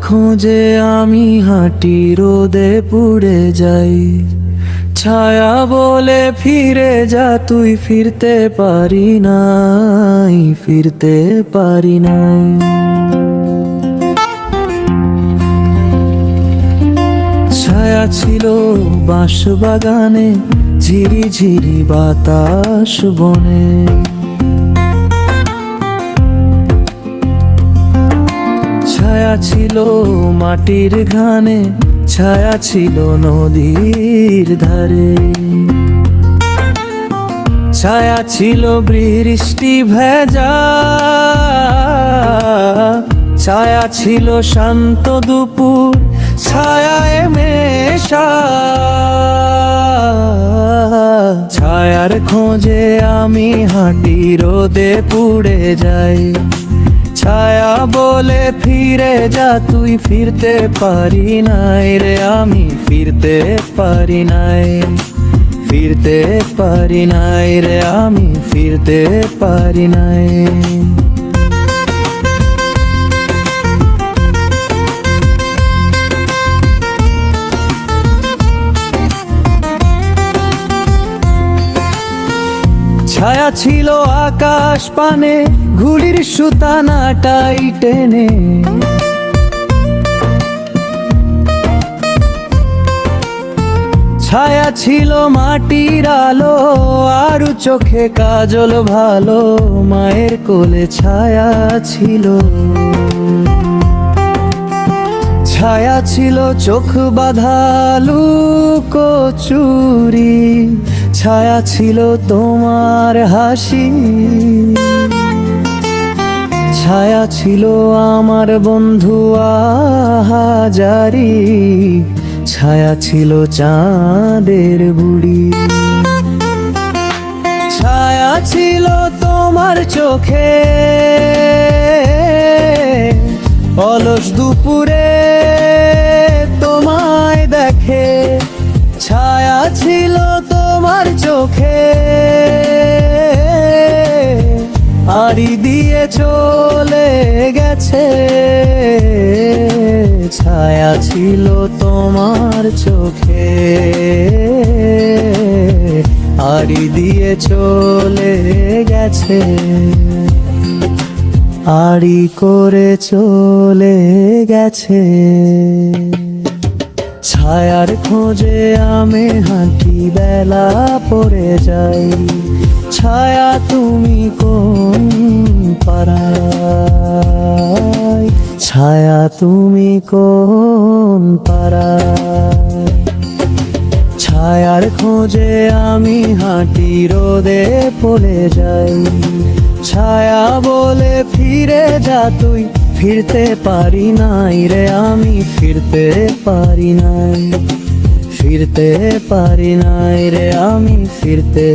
খোঁজে আমি হাঁটি, রোদে পুড়ে যাই। ছায়া বলে ফিরে যা তুই, ফিরতে পারি নাই, ফিরতে পারি নাই। ছায়া ছিল বাঁশ বাগানে, ঝিরি ঝিরি বাতাস বনে। ছায়া ছিল মাটির ঘানে, ছায়া ছিল নদীর ধারে। ছায়া ছিল বৃষ্টি ভেজা, ছায়া ছিল শান্ত দুপুর, ছায়ায় মেশা। ছায়ার খোঁজে আমি হাঁটি, রোদে পুড়ে যাই। ছায়া বলে ফিরে যা তুই, ফিরতে পারি নাই রে আমি, ফিরতে পারি নাই, ফিরতে পারি নাই রে আমি, ফিরতে পারি নাই। ছায়া ছিল আকাশ পানে, ঘুড়ির সুতানাটাই টেনে। ছায়া ছিল মাটির আলো, আর চোখে কাজল ভালো। মায়ের কোলে ছায়া ছিল, ছায়া ছিল চোখ বাঁধা লুকোচুরি। ছায়া ছিল তোমার হাসি, ছায়া ছিল আমার বন্ধু আহাজারি। ছায়া ছিল চাঁদের বুড়ি, ছায়া ছিল তোমার চোখে অলস দুপুরে তোমায় দেখে। ছায়া ছিল তোমার চোখে আড়ি দিয়ে চলে গেছে। ছায়া ছিল তোমার চোখে আড়ি দিয়ে চলে গেছে, আড়ি করে চলে গেছে। ছায়ার খোঁজে আমি হাঁটি, বেলা পড়ে যাই। ছায়া তুমি কোন পাড়ায়, ছায়া তুমি কোন পাড়ায়। ছায়ার খোঁজে আমি হাঁটি, রোদে পড়ে যাই। ছায়া বলে ফিরে যা তুই, ফিরতে পারি নাই রে আমি, ফিরতে পারি নাই, ফিরতে পারি নাই রে আমি, ফিরতে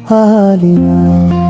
পারি নাই।